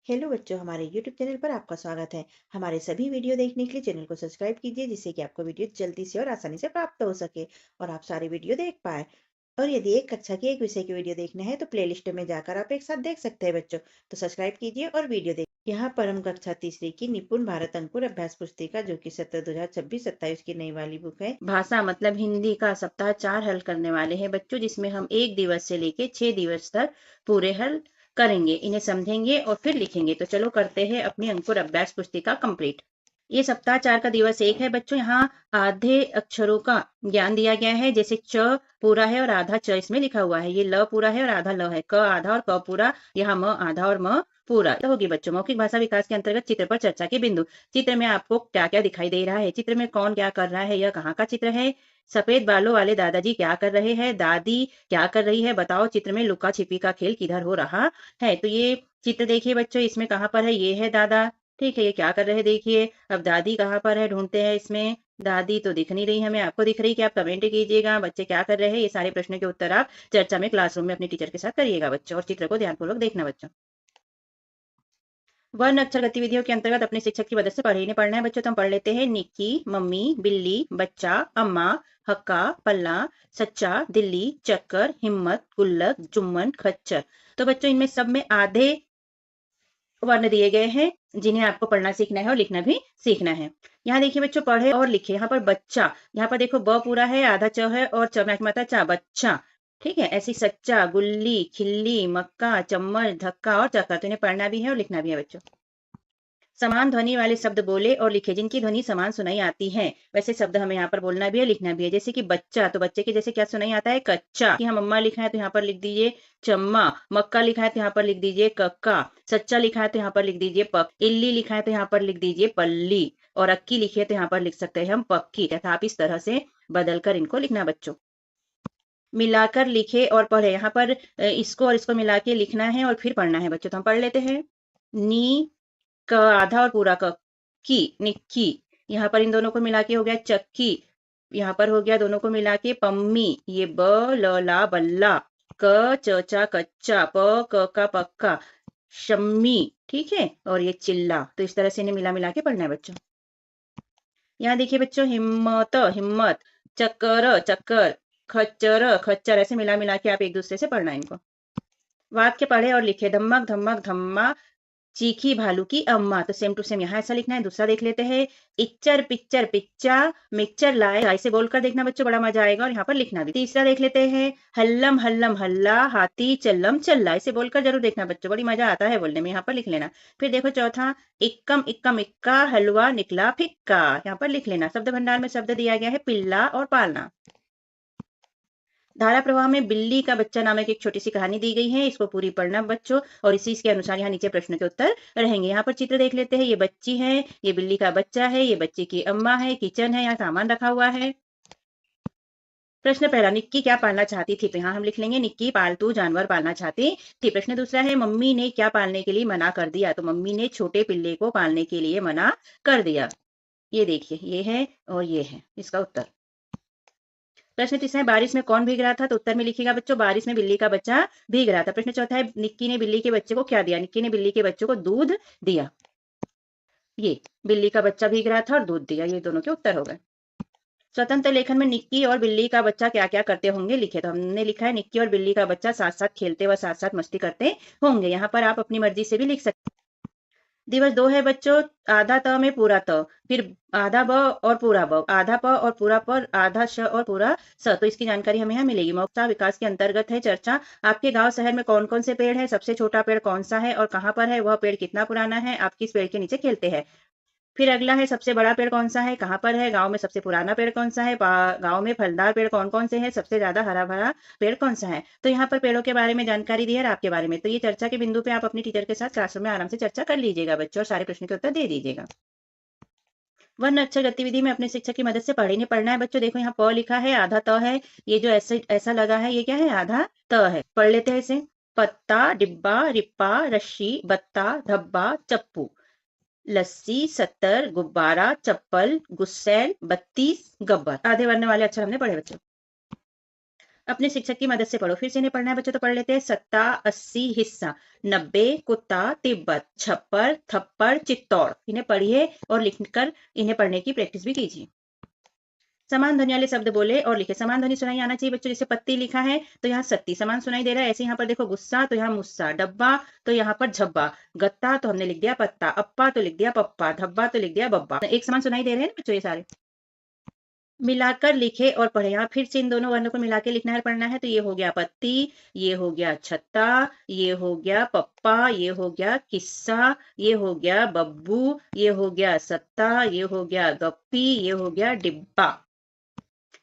Hello बच्चों, हमारे YouTube channel पर आपका स्वागत है। हमारे सभी वीडियो देखने के लिए चैनल को सब्सक्राइब कीजिए, जिससे कि आपको वीडियो जल्दी से और आसानी से प्राप्त हो सके और आप सारे वीडियो देख पाए। और यदि एक कक्षा की एक विषय की वीडियो देखना है तो प्लेलिस्ट में जाकर आप एक साथ देख सकते हैं बच्चों। तो सब्सक्राइब कीजिए और वीडियो देखिए। यहाँ पर हम कक्षा तीसरी की निपुण भारत अंकुर अभ्यास पुस्तिका, जो कि सत्र 2026-27 की नई वाली बुक है, भाषा मतलब हिंदी का सप्ताह 4 हल करने वाले हैं बच्चों, जिसमें हम 1 दिवस से लेके 6 दिवस तक पूरे हल करेंगे, इन्हें समझेंगे और फिर लिखेंगे। तो चलो करते हैं अपनी अंकुर अभ्यास पुस्तिका कंप्लीट। ये सप्ताह 4 का दिवस 1 है बच्चों। यहाँ आधे अक्षरों का ज्ञान दिया गया है, जैसे च पूरा है और आधा च इसमें लिखा हुआ है। ये ल पूरा है और आधा ल है। क आधा और क पूरा। यहाँ म आधा और म पूरा। तो होगी बच्चों मौखिक भाषा विकास के अंतर्गत चित्र पर चर्चा के बिंदु। चित्र में आपको क्या क्या दिखाई दे रहा है, चित्र में कौन क्या कर रहा है, यह कहाँ का चित्र है, सफेद बालों वाले दादाजी क्या कर रहे हैं, दादी क्या कर रही है, बताओ चित्र में लुका छिपी का खेल किधर हो रहा है। तो ये चित्र देखिए बच्चों, इसमें कहाँ पर है, ये है दादा, ठीक है, ये क्या कर रहे हैं देखिए। अब दादी कहाँ पर है, ढूंढते हैं इसमें। दादी तो दिख नहीं रही हमें, आपको दिख रही, कि आप कमेंट कीजिएगा बच्चे क्या कर रहे हैं। ये सारे प्रश्नों के उत्तर आप चर्चा में क्लासरूम में अपने टीचर के साथ करिएगा बच्चों, और चित्र को ध्यानपूर्वक देखना बच्चों। वर्ण अक्षर गतिविधियों के अंतर्गत अपने शिक्षक की मदद से पढ़ना है बच्चों। तो हम पढ़ लेते हैं। निक्की, मम्मी, बिल्ली, बच्चा, अम्मा, हक्का, पल्ला, सच्चा, दिल्ली, चक्कर, हिम्मत, गुल्लक, जुम्मन, खच्चर। तो बच्चों इनमें सब में आधे वर्ण दिए गए हैं, जिन्हें आपको पढ़ना सीखना है और लिखना भी सीखना है। यहाँ देखिए बच्चों, पढ़े और लिखे। यहाँ पर बच्चा, यहाँ पर देखो ब पूरा है, आधा च है और च में माता चा, बच्चा, ठीक है। ऐसी सच्चा, गुल्ली, खिल्ली, मक्का, चम्मच, धक्का और चक्का। तो इन्हें पढ़ना भी है और लिखना भी है बच्चों। समान ध्वनि वाले शब्द बोले और लिखे, जिनकी ध्वनि समान सुनाई आती है, वैसे शब्द हमें यहाँ पर बोलना भी है, लिखना भी है। जैसे कि बच्चा, तो बच्चे के जैसे क्या सुनाई आता है, कच्चा। यहाँ मम्मा लिखा है तो यहाँ पर लिख दीजिए चम्मा। मक्का लिखा है तो यहाँ पर लिख दीजिए कक्का। सच्चा लिखा है तो यहाँ पर लिख दीजिए पक। इल्ली लिखा है तो यहाँ पर लिख दीजिए पल्ली। और अक्की लिखी है तो यहाँ पर लिख सकते हैं हम पक्की, तथा आप इस तरह से बदल कर इनको लिखना बच्चों। मिलाकर लिखे और पढ़े, यहाँ पर इसको और इसको मिला के लिखना है और फिर पढ़ना है बच्चों। तो हम पढ़ लेते हैं। नी क आधा और पूरा क, की, निक्की। यहाँ पर इन दोनों को मिला के हो गया चक्की। यहाँ पर हो गया दोनों को मिला के पम्मी। ये ब ल ला बल्ला। क च चा कच्चा। प क का पक्का। शम्मी, ठीक है। और ये चिल्ला। तो इस तरह से इन्हें मिला मिला के पढ़ना है बच्चों। यहाँ देखिए बच्चों, हिम्मत, हिम्मत, चक्कर, चक्कर, खच्चर, खच्चर, ऐसे मिला मिला के आप एक दूसरे से पढ़ना है इनको। वाक्य पढ़े और लिखे। धमक धमक धम्मा, चीखी भालू की अम्मा। तो सेम टू सेम यहाँ ऐसा लिखना है। दूसरा देख लेते हैं। इच्चर पिक्चर पिच्चा, मिक्सचर लाए, ऐसे बोलकर देखना बच्चों, बड़ा मजा आएगा, और यहाँ पर लिखना भी। तीसरा देख लेते हैं। हल्लम हल्लम हल्ला, हाथी चल्लम चल्ला, ऐसे बोलकर जरूर देखना बच्चों, बड़ी मजा आता है बोलने में, यहाँ पर लिख लेना। फिर देखो चौथा। इक्कम इक्कम इक्का, हलवा निकला फिक्का, यहाँ पर लिख लेना। शब्द भंडार में शब्द दिया गया है पिल्ला और पालना। धारा प्रवाह में बिल्ली का बच्चा नामक एक छोटी सी कहानी दी गई है, इसको पूरी पढ़ना बच्चों, और इसी के अनुसार यहाँ नीचे प्रश्न के उत्तर रहेंगे। यहाँ पर चित्र देख लेते हैं। ये बच्ची है, ये बिल्ली का बच्चा है, ये बच्ची की अम्मा है, किचन है, यहाँ सामान रखा हुआ है। प्रश्न पहला, निक्की क्या पालना चाहती थी, तो यहाँ हम लिख लेंगे निक्की पालतू जानवर पालना चाहती थी। प्रश्न दूसरा है, मम्मी ने क्या पालने के लिए मना कर दिया, तो मम्मी ने छोटे पिल्ले को पालने के लिए मना कर दिया। ये देखिए, ये है और ये है इसका उत्तर। प्रश्न तीसरा है, बारिश में कौन भीग रहा था, तो उत्तर में लिखिएगा बच्चों, बारिश में बिल्ली का बच्चा भीग रहा था। प्रश्न चौथा है, निक्की ने बिल्ली के बच्चे को क्या दिया, निक्की ने बिल्ली के बच्चे को दूध दिया। ये बिल्ली का बच्चा भीग रहा था और दूध दिया, ये दोनों के उत्तर हो गए। स्वतंत्र लेखन में निक्की और बिल्ली का बच्चा क्या क्या करते होंगे लिखे, तो हमने लिखा है निक्की और बिल्ली का बच्चा साथ साथ खेलते व साथ साथ मस्ती करते होंगे। यहाँ पर आप अपनी मर्जी से भी लिख सकते। दिवस 2 है बच्चों। आधा त में पूरा त, फिर आधा ब और पूरा ब, आधा प और पूरा प, आधा श और पूरा स। तो इसकी जानकारी हमें यहाँ मिलेगी। मौखिक विकास के अंतर्गत है चर्चा। आपके गांव शहर में कौन कौन से पेड़ है, सबसे छोटा पेड़ कौन सा है और कहाँ पर है, वह पेड़ कितना पुराना है, आप किस पेड़ के नीचे खेलते हैं। फिर अगला है, सबसे बड़ा पेड़ कौन सा है, कहाँ पर है, गांव में सबसे पुराना पेड़ कौन सा है, गांव में फलदार पेड़ कौन कौन से हैं, सबसे ज्यादा हरा भरा पेड़ कौन सा है। तो यहाँ पर पेड़ों के बारे में जानकारी दी है और आपके बारे में। तो ये चर्चा के बिंदु पे आप अपने टीचर के साथ क्लासरूम में आराम से चर्चा कर लीजिएगा बच्चों, और सारे प्रश्नों के उत्तर दे दीजिएगा। वर्ण अक्षर गतिविधि में अपने शिक्षक की मदद से पढ़ना है बच्चों। देखो यहाँ प लिखा है, आधा त है, ये जो ऐसे ऐसा लगा है ये क्या है, आधा त है। पढ़ लेते हैं इसे। पत्ता, डिब्बा, रिप्पा, रस्सी, बत्ता, धब्बा, चप्पू, लस्सी, 70, गुब्बारा, चप्पल, गुस्सैल, 32, गब्बर। आधे वर्ण वाले अक्षर हमने पढ़े बच्चों। अपने शिक्षक की मदद से पढ़ो। फिर से इन्हें पढ़ना है बच्चों, तो पढ़ लेते हैं। सत्ता, 80, हिस्सा, 90, कुत्ता, तिब्बत, छप्पर, थप्पड़, चित्तौड़। इन्हें पढ़िए और लिखकर इन्हें पढ़ने की प्रैक्टिस भी कीजिए। समान ध्वनि वाले शब्द बोले और लिखे। समान ध्वनि सुनाई आना चाहिए बच्चों। जैसे पत्ती लिखा है तो यहाँ सत्ती समान सुनाई दे रहा है। ऐसे यहाँ पर देखो गुस्सा तो यहाँ मुस्सा, डब्बा तो यहाँ पर झब्बा, गत्ता तो हमने लिख दिया पत्ता, अप्पा तो लिख दिया पप्पा, धब्बा तो लिख दिया बब्बा। एक समान सुनाई दे रहे हैं ना बच्चों ये सारे। मिलाकर लिखे और पढ़े। यहाँ फिर से इन दोनों वर्णों को मिला के लिखना है, पढ़ना है। तो ये हो गया पत्ती, ये हो गया छत्ता, ये हो गया पप्पा, ये हो गया किस्सा, ये हो गया बब्बू, ये हो गया सत्ता, ये हो गया गप्पी, ये हो गया डिब्बा।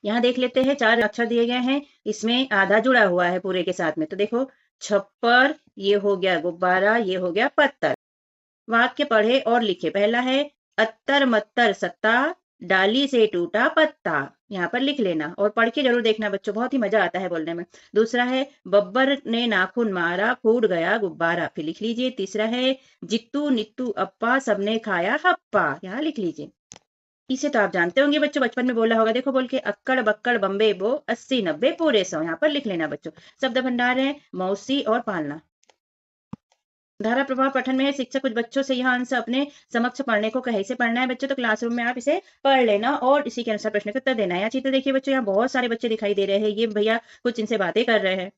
यहाँ देख लेते हैं 4 अक्षर दिए गए हैं, इसमें आधा जुड़ा हुआ है पूरे के साथ में। तो देखो छप्पर, ये हो गया गुब्बारा, ये हो गया पत्तर। वाक्य पढ़े और लिखे। पहला है अत्तर मत्तर सत्ता, डाली से टूटा पत्ता। यहाँ पर लिख लेना और पढ़ के जरूर देखना बच्चों, बहुत ही मजा आता है बोलने में। दूसरा है बब्बर ने नाखून मारा, फूट गया गुब्बारा। फिर लिख लीजिए। तीसरा है जित्तू नित्तू अप्पा, सबने खाया हप्पा। यहाँ लिख लीजिए। इसे तो आप जानते होंगे बच्चों, बचपन में बोला होगा। देखो बोल के अक्कड़ बक्कड़ बम्बे बो, 80 90 पूरे 100। यहाँ पर लिख लेना बच्चों। शब्द भंडार है मौसी और पालना। धारा प्रभाव पठन में है। शिक्षक कुछ बच्चों से यह अंश अपने समक्ष पढ़ने को कहे। इसे पढ़ना है बच्चों, तो क्लासरूम में आप इसे पढ़ लेना और इसी के अनुसार प्रश्न का उत्तर देना है। यहाँ चित्र देखिए बच्चों, यहाँ बहुत सारे बच्चे दिखाई दे रहे हैं। ये भैया कुछ इनसे बातें कर रहे हैं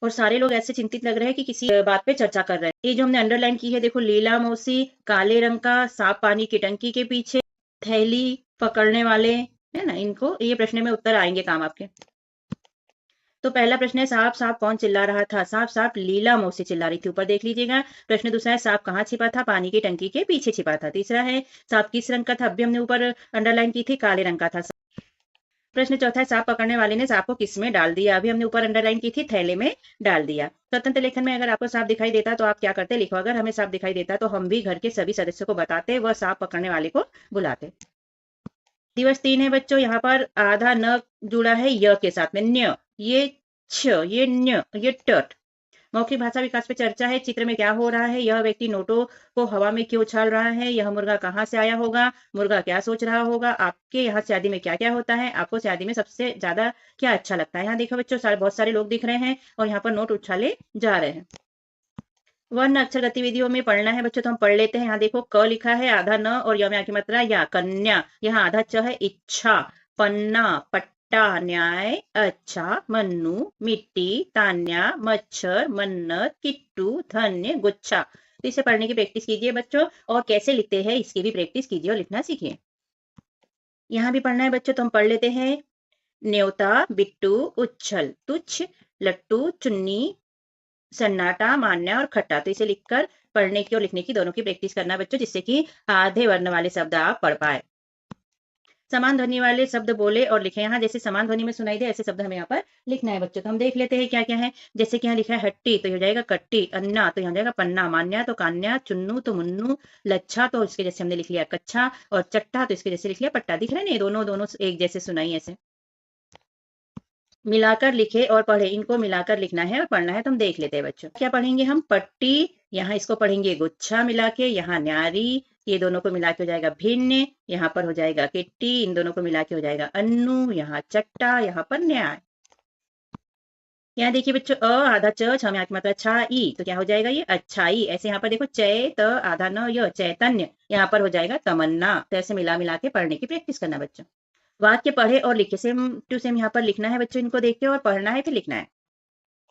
और सारे लोग ऐसे चिंतित लग रहे हैं कि किसी बात पे चर्चा कर रहे हैं। ये जो हमने अंडरलाइन की है देखो, लीला मौसी, काले रंग का सांप पानी की टंकी के पीछे, थैली पकड़ने वाले, है ना। इनको ये प्रश्न में उत्तर आएंगे काम आपके। तो पहला प्रश्न है सांप सांप कौन चिल्ला रहा था। सांप सांप लीला मौसी चिल्ला रही थी, ऊपर देख लीजिएगा। प्रश्न दूसरा है सांप कहाँ छिपा था। पानी की टंकी के पीछे छिपा था। तीसरा है सांप किस रंग का था। अभी हमने ऊपर अंडरलाइन की थी, काले रंग का था। प्रश्न चौथा है सांप पकड़ने वाले ने सांप को किस में डाल दिया। अभी हमने ऊपर अंडरलाइन की थी, थैले में डाल दिया। स्वतंत्र लेखन में अगर आपको सांप दिखाई देता तो आप क्या करते, लिखो। अगर हमें सांप दिखाई देता तो हम भी घर के सभी सदस्यों को बताते, वह सांप पकड़ने वाले को बुलाते। दिवस 3 है बच्चों, यहाँ पर आधा न जुड़ा है य के साथ में, न्य, ये छ, ये न्य, ये टट। मौखिक भाषा विकास पे चर्चा है। चित्र में क्या हो रहा है। यह व्यक्ति नोटों को हवा में क्यों उछाल रहा है। यह मुर्गा कहाँ से आया होगा। मुर्गा क्या सोच रहा होगा। आपके यहाँ शादी में क्या क्या होता है। आपको शादी में सबसे ज्यादा क्या अच्छा लगता है। यहाँ देखो बच्चों, बहुत सारे लोग दिख रहे हैं और यहाँ पर नोट उछाले जा रहे हैं। वर्ण अक्षर गतिविधियों में पढ़ना है बच्चों, तो हम पढ़ लेते हैं। यहाँ देखो क लिखा है आधा न और य में आकी मात्रा या, कन्या। यहाँ आधा च है, इच्छा, पन्ना, पट्टा, न्याय, अच्छा, मन्नू, मिट्टी, तान्या, मच्छर, मन्नत, किट्टू, धन्य, गुच्छा। तो इसे पढ़ने की प्रैक्टिस कीजिए बच्चों और कैसे लिखते हैं इसकी भी प्रैक्टिस कीजिए और लिखना सीखिए। यहाँ भी पढ़ना है बच्चों, तो हम पढ़ लेते हैं। न्योता, बिट्टू, उच्छल, तुच्छ, लट्टू, चुन्नी, सन्नाटा, मान्या और खट्टा। तो इसे लिखकर पढ़ने की और लिखने की दोनों की प्रैक्टिस करना बच्चों, जिससे कि आधे वर्ण वाले शब्द आप पढ़ पाए। समान ध्वनि वाले शब्द बोले और लिखे। यहाँ जैसे समान ध्वनि में सुनाई दे ऐसे शब्द हमें यहाँ पर लिखना है बच्चों। तो हम देख लेते हैं क्या क्या है। जैसे कि यहाँ लिखा है हट्टी, तो हो जाएगा कट्टी, अन्ना तो यहाँ जाएगा पन्ना, मान्या तो कान्या, चुन्नू तो मुन्नू, लच्छा तो इसके जैसे हमने लिख लिया कच्छा, और चट्टा तो इसके जैसे लिख लिया पट्टा। दिख रहे हैं दोनों दोनों एक जैसे सुनाई ऐसे। मिलाकर लिखे और पढ़े। इनको मिलाकर लिखना है और पढ़ना है, तो हम देख लेते हैं बच्चों। क्या पढ़ेंगे हम, पट्टी, यहाँ इसको पढ़ेंगे गुच्छा मिला के, यहाँ न्यारी, ये दोनों को मिला के हो जाएगा भिन्न, यहाँ पर हो जाएगा किट्टी, इन दोनों को मिला के हो जाएगा अन्नू, यहाँ चट्टा, यहाँ पर न्याय। यहाँ देखिए बच्चों, आधा च, छ में आकी मात्रा छा ई, तो क्या हो जाएगा ये अच्छाई। ऐसे यहाँ पर देखो चय त आधा न य, चैतन्य, यहाँ पर हो जाएगा तमन्ना। तो ऐसे मिला मिला के पढ़ने की प्रैक्टिस करना बच्चों। वाक्य पढ़े और लिखे, सेम टू सेम यहाँ पर लिखना है बच्चों। इनको देख के और पढ़ना है फिर लिखना है।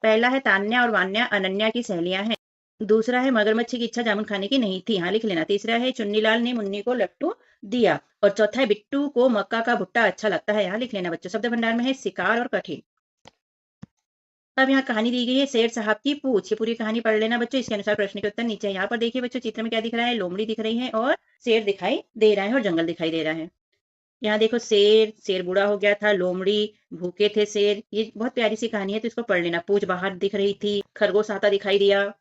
पहला है तान्या और वान्या अनन्या की सहेलियां हैं। दूसरा है मगरमच्छ की इच्छा जामुन खाने की नहीं थी, यहाँ लिख लेना। तीसरा है चुन्नीलाल ने मुन्नी को लट्टू दिया, और चौथा है बिट्टू को मक्का का भुट्टा अच्छा लगता है, यहाँ लिख लेना बच्चों। शब्द भंडार में है शिकार और कठिन। अब यहाँ कहानी दी गई है शेर साहब की पूछ। ये पूरी कहानी पढ़ लेना बच्चों, इसके अनुसार प्रश्न के उत्तर नीचे। यहाँ पर देखिए बच्चों, चित्र में क्या दिख रहा है, लोमड़ी दिख रही है और शेर दिखाई दे रहा है और जंगल दिखाई दे रहा है। यहाँ देखो शेर, शेर बूढ़ा हो गया था, लोमड़ी, भूखे थे शेर। ये बहुत प्यारी सी कहानी है, तो इसको पढ़ लेना। पूछ बाहर दिख रही थी, खरगोश आता दिखाई दिया।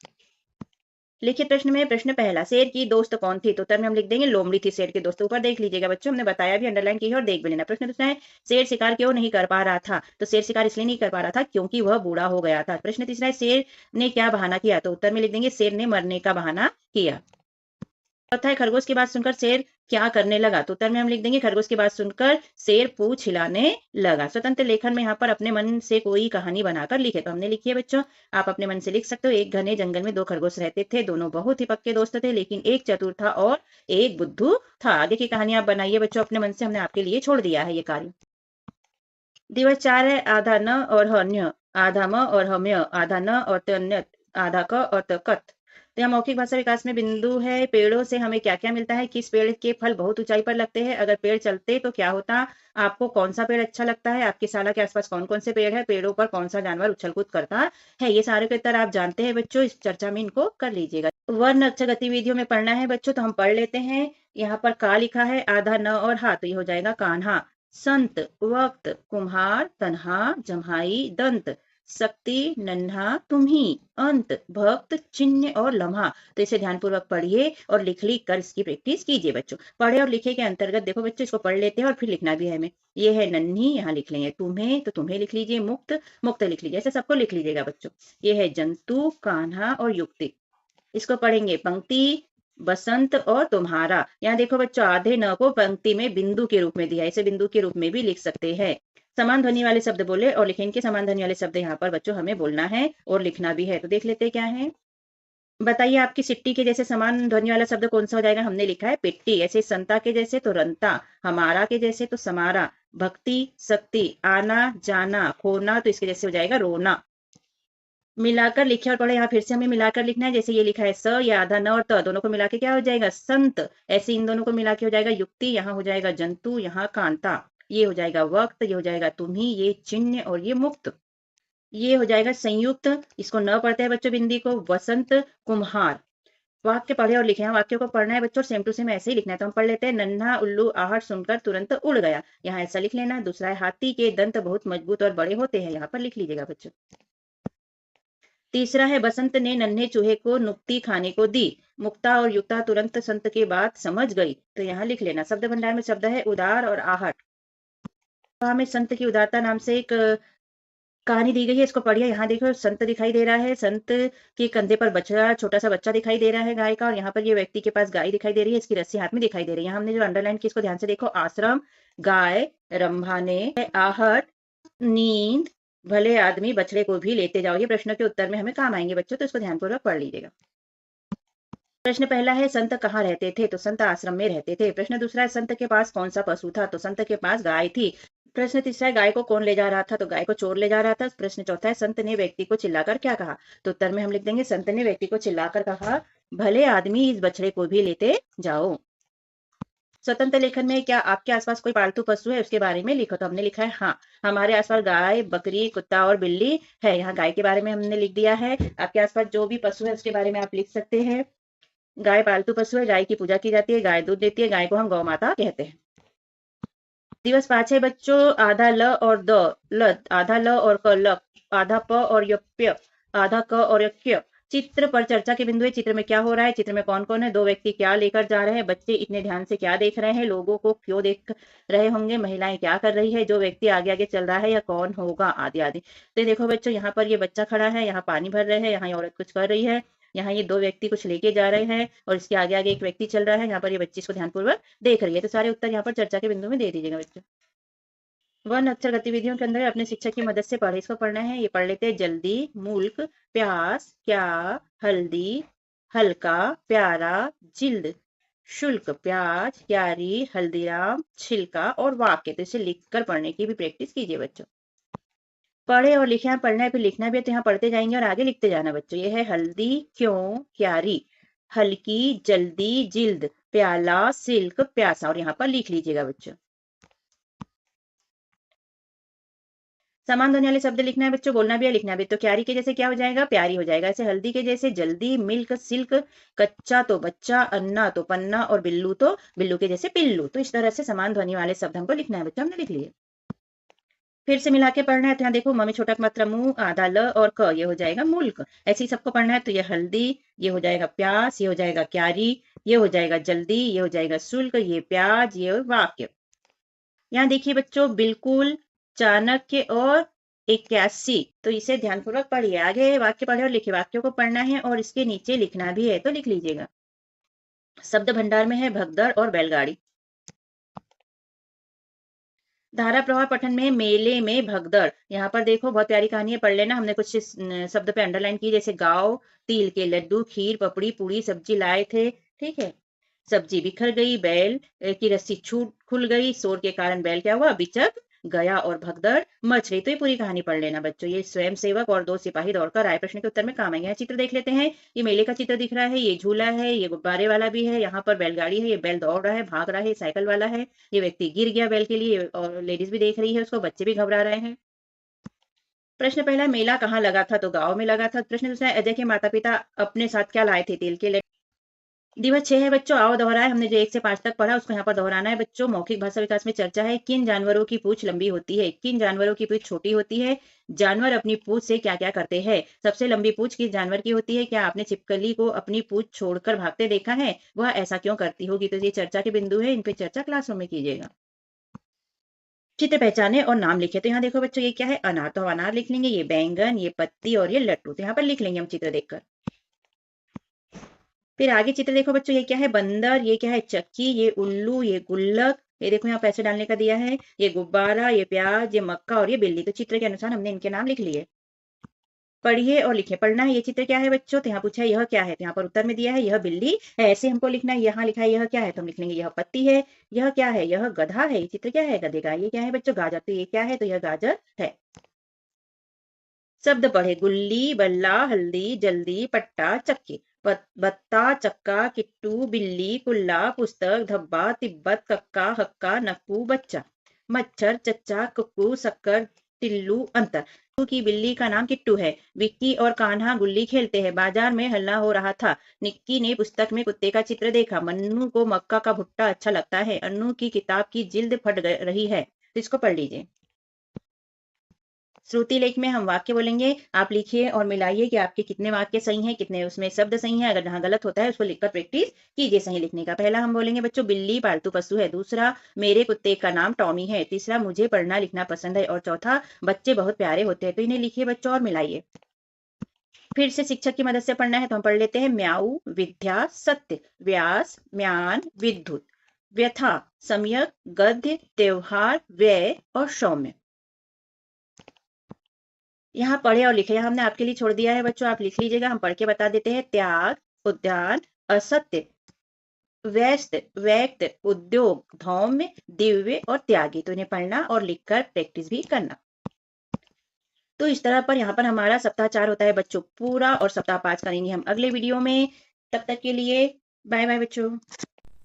लिखित प्रश्न में प्रश्न पहला, शेर की दोस्त कौन थी। तो उत्तर में हम लिख देंगे लोमड़ी थी शेर की दोस्त। ऊपर देख लीजिएगा बच्चों, हमने बताया भी, अंडरलाइन की है और देख भी लेना। प्रश्न दूसरा है शेर शिकार क्यों नहीं कर पा रहा था। तो शेर शिकार इसलिए नहीं कर पा रहा था क्योंकि वह बूढ़ा हो गया था। प्रश्न तीसरा है शेर ने क्या बहाना किया। तो उत्तर में लिख देंगे शेर ने मरने का बहाना किया। चौथा है खरगोश की बात सुनकर शेर क्या करने लगा, तो उत्तर में हम लिख देंगे खरगोश की बात सुनकर शेर पूंछ हिलाने लगा। स्वतंत्र लेखन में यहाँ पर अपने मन से कोई कहानी बनाकर लिखे, तो हमने लिखी है बच्चों, आप अपने मन से लिख सकते हो। एक घने जंगल में दो खरगोश रहते थे, दोनों बहुत ही पक्के दोस्त थे, लेकिन एक चतुर था और एक बुद्धू था। आगे की कहानी आप बनाइए बच्चों अपने मन से, हमने आपके लिए छोड़ दिया है ये कार्य। दिवस 4 है आधा न और हन्य, आधा म और हम्य, आधा न और तन्य, आधा क और तकत। तो यहाँ मौखिक भाषा विकास में बिंदु है, पेड़ों से हमें क्या क्या मिलता है, किस पेड़ के फल बहुत ऊंचाई पर लगते हैं, अगर पेड़ चलते तो क्या होता, आपको कौन सा पेड़ अच्छा लगता है, आपकी शाला के आसपास कौन कौन से पेड़ है, पेड़ों पर कौन सा जानवर उछल कूद करता है। ये सारे के उत्तर आप जानते हैं बच्चों, इस चर्चा में इनको कर लीजिएगा। वर्ण अक्षर गतिविधियों में पढ़ना है बच्चों, तो हम पढ़ लेते हैं। यहाँ पर का लिखा है, आधा न और हा, तो ये हो जाएगा कान्हा। संत, वक्त, कुम्हार, तन्हा, जम्हाई, दंत, शक्ति, नन्हा, तुम्ही, अंत, भक्त, चिन्ह और लम्हा। तो इसे ध्यानपूर्वक पढ़िए और लिख लिख कर इसकी प्रैक्टिस कीजिए बच्चों। पढ़े और लिखे के अंतर्गत देखो बच्चों, इसको पढ़ लेते हैं और फिर लिखना भी है हमें। ये है नन्ही, यहाँ लिख लेंगे। तुम्हें, तो तुम्हें लिख लीजिए। मुक्त, मुक्त लिख लीजिए। ऐसे सबको लिख लीजिएगा बच्चों। ये है जंतु, कान्हा और युक्ति। इसको पढ़ेंगे पंक्ति, बसंत और तुम्हारा। यहाँ देखो बच्चों, आधे न को पंक्ति में बिंदु के रूप में दिया है, इसे बिंदु के रूप में भी लिख सकते हैं। समान ध्वनि वाले शब्द बोले और लिखें, इनके समान ध्वनि वाले शब्द यहाँ पर बच्चों हमें बोलना है और लिखना भी है। तो देख लेते हैं क्या है। बताइए आपकी सिट्टी के जैसे समान ध्वनि वाला शब्द कौन सा हो जाएगा। हमने लिखा है पेट्टी। ऐसे संता के जैसे तो रंता, हमारा के जैसे तो समारा, भक्ति, शक्ति, आना जाना, खोना, तो इसके जैसे हो जाएगा रोना। मिलाकर लिखे और पढ़े, यहाँ फिर से हमें मिलाकर लिखना है। जैसे ये लिखा है स, या आधा न और त, दोनों को मिला के क्या हो जाएगा संत। ऐसे इन दोनों को मिला के हो जाएगा युक्ति। यहाँ हो जाएगा जंतु, यहाँ कांता। ये हो जाएगा वक्त, ये हो जाएगा तुम्ही, ये चिन्ह और ये मुक्त। ये हो जाएगा संयुक्त। इसको न पढ़ते हैं बच्चों बिंदी को, वसंत, कुम्हार। वाक्य पढ़े और लिखे हैं। वाक्यों को पढ़ना है बच्चों, सेम टू सेम ऐसे ही लिखना है। तो हम पढ़ लेते हैं। नन्हा उल्लू आहट सुनकर तुरंत उड़ गया, यहाँ ऐसा लिख लेना। दूसरा है हाथी के दंत बहुत मजबूत और बड़े होते हैं, यहाँ पर लिख लीजिएगा बच्चों। तीसरा है बसंत ने नन्हे चूहे को नुक्ती खाने को दी, मुक्ता और युक्ता तुरंत संत के बात समझ गई, तो यहाँ लिख लेना। शब्द भंडार में शब्द है उदार और आहट। हमें संत की उदारता नाम से एक कहानी दी गई है, इसको पढ़िए। यहाँ देखो संत दिखाई दे रहा है, संत के कंधे पर बछड़ा, छोटा सा बच्चा दिखाई दे रहा है गाय का, और यहाँ पर ये व्यक्ति के पास गाय दिखाई दे रही है, इसकी रस्सी हाथ में दिखाई दे रही है। यहाँ हमने जो अंडरलाइन की इसको ध्यान से देखो, आश्रम, गाय, रंभाने, आहट, नींद, भले आदमी, बछड़े को भी लेते जाओ। ये प्रश्नों के उत्तर में हमें काम आएंगे बच्चों, तो इसको ध्यानपूर्वक पढ़ लीजिएगा। प्रश्न पहला है संत कहाँ रहते थे, तो संत आश्रम में रहते थे। प्रश्न दूसरा है संत के पास कौन सा पशु था, तो संत के पास गाय थी। प्रश्न तीसरा है गाय को कौन ले जा रहा था, तो गाय को चोर ले जा रहा था। प्रश्न चौथा है संत ने व्यक्ति को चिल्लाकर क्या कहा, तो उत्तर में हम लिख देंगे संत ने व्यक्ति को चिल्लाकर कहा, भले आदमी इस बछड़े को भी लेते जाओ। स्वतंत्र लेखन में क्या आपके आसपास कोई पालतू पशु है, उसके बारे में लिखो। तो हमने लिखा है हाँ, हमारे आसपास गाय, बकरी, कुत्ता और बिल्ली है। यहाँ गाय के बारे में हमने लिख दिया है। आपके आसपास जो भी पशु है उसके बारे में आप लिख सकते हैं। गाय पालतू पशु है, गाय की पूजा की जाती है, गाय दूध देती है, गाय को हम गौ माता कहते हैं। दिवस 5 है बच्चों, आधा ल और द, ल, आधा ल और क, ल, आधा प और यप्य, आधा क और यक्य। चित्र पर चर्चा के बिंदु है। चित्र में क्या हो रहा है, चित्र में कौन कौन है, दो व्यक्ति क्या लेकर जा रहे हैं, बच्चे इतने ध्यान से क्या देख रहे हैं, लोगों को क्यों देख रहे होंगे, महिलाएं क्या कर रही है, जो व्यक्ति आगे आगे चल रहा है या कौन होगा, आदि आदि। तो देखो बच्चों, यहाँ पर ये बच्चा खड़ा है, यहाँ पानी भर रहे हैं, यहाँ ये औरत कुछ कर रही है, यहाँ ये दो व्यक्ति कुछ लेके जा रहे हैं और इसके आगे आगे एक व्यक्ति चल रहा है, यहाँ पर ये बच्ची इसको ध्यानपूर्वक देख रही है। तो सारे उत्तर यहाँ पर चर्चा के बिंदु में दे दीजिएगा बच्चों। वर्ण अक्षर गतिविधियों के अंदर अपने शिक्षक की मदद से पढ़े, इसको पढ़ना है। ये पढ़ लेते हैं। जल्दी, मुल्क, प्यास, क्या, हल्दी, हल्का, प्यारा, जिल्द, शुल्क, प्याज, क्यारी, हल्दीराम, छिलका और वाक्य। तो इसे लिखकर पढ़ने की भी प्रैक्टिस कीजिए बच्चों। पढ़े और लिखे, यहाँ पढ़ना है फिर लिखना भी है, तो यहाँ पढ़ते जाएंगे और आगे लिखते जाना बच्चों। ये है हल्दी, क्यों, क्यारी, हल्की, जल्दी, जिल्द, प्याला, सिल्क, प्यासा, और यहाँ पर लिख लीजिएगा बच्चों। समान ध्वनि वाले शब्द लिखना है बच्चों, बोलना भी है लिखना भी। तो क्यारी के जैसे क्या हो जाएगा, प्यारी हो जाएगा। ऐसे हल्दी के जैसे जल्दी, मिल्क, सिल्क, कच्चा तो बच्चा, अन्ना तो पन्ना और बिल्लू तो बिल्लू के जैसे पिल्लू। तो इस तरह से समान ध्वनि वाले शब्द हमको लिखना है बच्चों, हमने लिख लिए। फिर से मिला के पढ़ना है। तो यहाँ देखो म में छोटा मात्रा मुंह, आधा ल और क, ये हो जाएगा मुल्क। ऐसे ही सबको पढ़ना है। तो ये हल्दी, ये हो जाएगा प्यास, ये हो जाएगा क्यारी, ये हो जाएगा जल्दी, ये हो जाएगा शुल्क, ये प्याज, ये वाक्य। यहाँ देखिए बच्चों, बिल्कुल, चाणक्य और 81। तो इसे ध्यानपूर्वक पढ़िए। आगे वाक्य पढ़े और लिखिए। वाक्यों को पढ़ना है और इसके नीचे लिखना भी है, तो लिख लीजिएगा। शब्द भंडार में है भगदड़ और बैलगाड़ी। धारा प्रवाह पठन में मेले में भगदड़। यहाँ पर देखो बहुत प्यारी कहानी है, पढ़ लेना। हमने कुछ शब्द पे अंडरलाइन की, जैसे गाँव, तिल के लड्डू, खीर, पपड़ी, पूरी, सब्जी लाए थे। ठीक है। सब्जी बिखर गई, बैल की रस्सी छूट खुल गई, शोर के कारण बैल क्या हुआ, बिचक गया, और भगदड़ मच गई। तो ये पूरी कहानी पढ़ लेना बच्चों। ये स्वयं सेवक और दो सिपाही दौड़कर आए प्रश्न के उत्तर में काम आएंगे। यहाँ चित्र देख लेते हैं। ये मेले का चित्र दिख रहा है, ये झूला है, ये गुब्बारे वाला भी है, यहाँ पर बैलगाड़ी है, ये बैल दौड़ रहा है, भाग रहा है, साइकिल वाला है, ये व्यक्ति गिर गया बैल के लिए, और लेडीज भी देख रही है उसको, बच्चे भी घबरा रहे हैं। प्रश्न पहला, मेला कहाँ लगा था, तो गांव में लगा था। प्रश्न दूसरा, अजय के माता पिता अपने साथ क्या लाए थे, तेल के। दिवस 6 है बच्चों, आओ दोहराए। हमने जो 1 से 5 तक पढ़ा उसको यहाँ पर दोहराना है बच्चों। मौखिक भाषा विकास में चर्चा है। किन जानवरों की पूंछ लंबी होती है, किन जानवरों की पूंछ छोटी होती है, जानवर अपनी पूंछ से क्या क्या करते हैं। सबसे लंबी पूंछ किस जानवर की होती है, क्या आपने छिपकली को अपनी पूंछ छोड़कर भागते देखा है, वह ऐसा क्यों करती होगी। तो ये चर्चा के बिंदु है, इन पे चर्चा क्लासरूम में कीजिएगा। चित्र पहचाने और नाम लिखे। तो यहाँ देखो बच्चों, ये क्या है, अनार, तो हम अनार लिख लेंगे। ये बैंगन, ये पत्ती और ये लट्टू, तो यहाँ पर लिख लेंगे हम चित्र देखकर। फिर आगे चित्र देखो बच्चों, ये क्या है, बंदर, ये क्या है, चक्की, ये उल्लू, ये गुल्लक, ये देखो यहाँ पैसे डालने का दिया है, ये गुब्बारा, ये प्याज, ये मक्का और ये बिल्ली। तो चित्र के अनुसार हमने इनके नाम लिख लिए। पढ़िए और लिखिए। पढ़ना है, ये चित्र क्या है बच्चों, तो यहाँ पूछा है यह क्या है, तो यहाँ पर उत्तर में दिया है यह बिल्ली है। ऐसे हमको लिखना है। यहाँ लिखा है यह क्या है, तो हम लिख लेंगे यह पत्ती है। यह क्या है, यह गधा है। ये चित्र क्या है, गधे का। ये क्या है बच्चों, गाजर, तो ये क्या है, तो यह गाजर है। शब्द पढ़े, गुल्ली, बल्ला, हल्दी, जल्दी, पट्टा, चक्की। बत्ता, चक्का, किट्टू, बिल्ली, कुल्ला, पुस्तक, धब्बा, तिब्बत, कक्का, हक्का, नक्कू, बच्चा। मच्छर, चच्चा, कुक्कू, शक्कर, टिल्लू, अंतर। किट्टू की बिल्ली का नाम किट्टू है। विक्की और कान्हा गुल्ली खेलते हैं। बाजार में हल्ला हो रहा था। निक्की ने पुस्तक में कुत्ते का चित्र देखा। मन्नू को मक्का का भुट्टा अच्छा लगता है। अन्नू की किताब की जिल्द फट रही है। तो इसको पढ़ लीजिए। श्रुति लेख में हम वाक्य बोलेंगे, आप लिखिए और मिलाइए कि आपके कितने वाक्य सही हैं, कितने उसमें शब्द सही हैं। अगर जहां गलत होता है उसको लिखकर प्रैक्टिस कीजिए सही लिखने का। पहला हम बोलेंगे बच्चों, बिल्ली पालतू पशु है। दूसरा, मेरे कुत्ते का नाम टॉमी है। तीसरा, मुझे पढ़ना लिखना पसंद है। और चौथा, बच्चे बहुत प्यारे होते हैं। तो इन्हें लिखिए बच्चों और मिलाइए। फिर से शिक्षक की मदद से पढ़ना है, तो हम पढ़ लेते हैं। म्याऊ, विद्या, सत्य, व्यास, म्यान, विद्युत, व्यथा, सम्यक, गद्य, त्योहार, व्यय और सौम्य। यहाँ पढ़े और लिखे। यहाँ हमने आपके लिए छोड़ दिया है बच्चों, आप लिख लीजिएगा, हम पढ़ के बता देते हैं। त्याग, उद्यान, असत्य, व्यस्त, व्यक्त, उद्योग, धौम्य, दिव्य और त्यागी। तो इन्हें पढ़ना और लिखकर प्रैक्टिस भी करना। तो इस तरह पर यहाँ पर हमारा सप्ताह 4 होता है बच्चों पूरा, और सप्ताह 5 करेंगे हम अगले वीडियो में। तब तक के लिए बाय बाय बच्चों।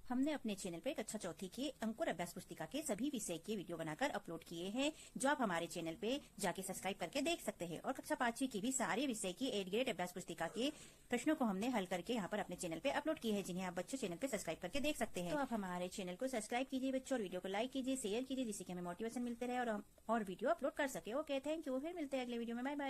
हमने अपने चैनल पे कक्षा चौथी के अंकुर अभ्यास पुस्तिका के सभी विषय के वीडियो बनाकर अपलोड किए हैं, जो आप हमारे चैनल पे जाके सब्सक्राइब करके देख सकते हैं। और कक्षा 5वीं की भी सारे विषय की 8 ग्रेड अभ्यास पुस्तिका के प्रश्नों को हमने हल करके यहाँ पर अपने चैनल पे अपलोड किए हैं, जिन्हें आप बच्चों चैनल पे सब्सक्राइब करके देख सकते हैं। तो आप हमारे चैनल को सब्सक्राइब कीजिए बच्चों, और वीडियो को लाइक कीजिए, शेयर कीजिए, जिससे कि हमें मोटिवेशन मिलते रहे और हम और वीडियो अपलोड कर सके। Okay, thank you. फिर मिलते हैं अगले वीडियो में। Bye bye.